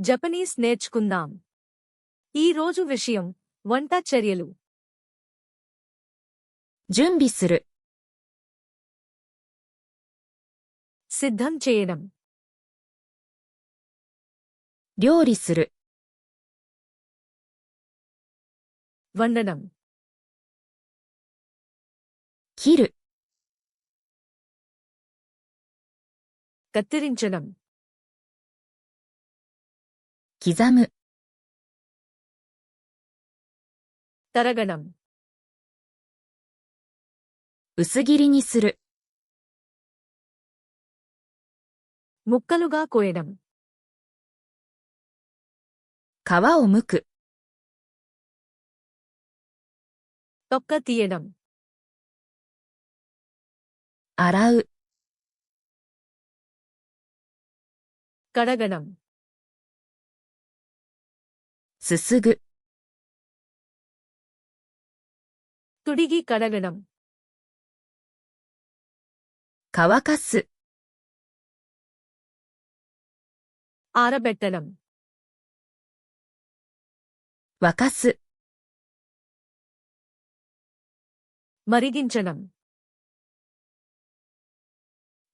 జపనీస్ నేర్చుకుందాం. ఈ రోజు విషయం వంట చర్యలు. 準備する సిద్ధం చేయడం. 料理する వండడం. 切る కత్తిరించడం. 刻む తరగడం. 薄切りにする ముక్కలుగా కోయడం. 皮を剥く తొక్క తీయడం. 洗う కడగడం. すすぐ తుడిగి కడగడం. 乾かす ఆరబెట్టడం. 沸かす మరిగించడం.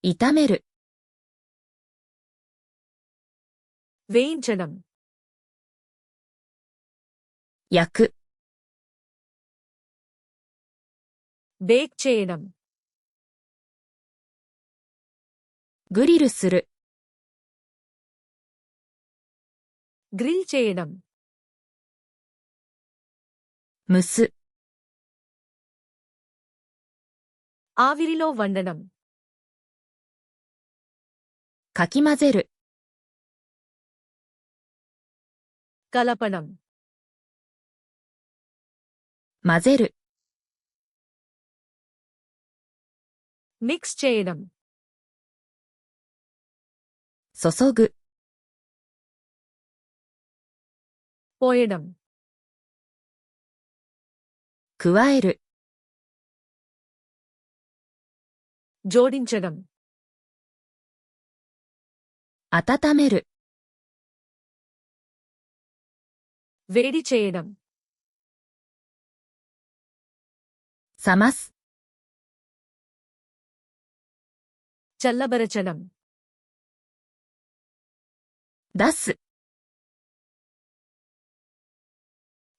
炒める వేయించడం. 焼く బేక్ చేయడం. グリルする గ్రిల్ చేయడం. 蒸す ఆవిరిలో వండడం. かき混ぜる కలపడం. 混ぜる మిక్స్ చేయడం. 注ぐ పోయడం. 加える జోడించడం. 温める వేడి చేయడం. 冷ます చల్లబరచడం. 出す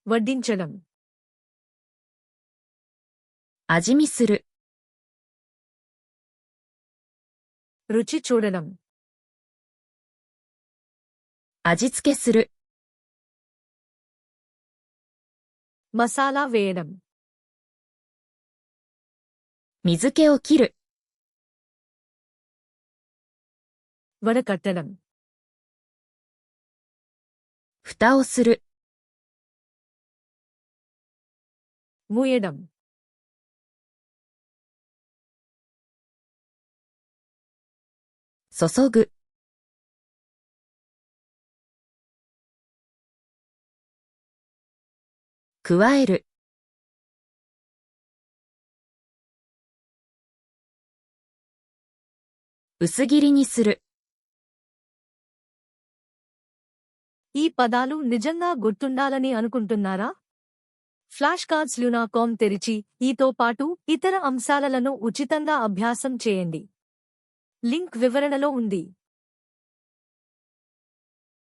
వడ్డించడం. 味見する రుచి చూడడం. 味付けする మసాలా వేయడం. 水気を切る వడకట్టడం. 蓋をする మూయడం. 注ぐ 加える 薄切りにする ఈ పదాలు నిజంగా గుర్తుండాలని అనుకుంటున్నారా? ఫ్లాష్ కార్డ్స్ లునా.com తెరిచి ఈతో పాటు ఇతర అంశాలను ఉచితంగా అభ్యాసం చేయండి. లింక్ వివరణలో ఉంది.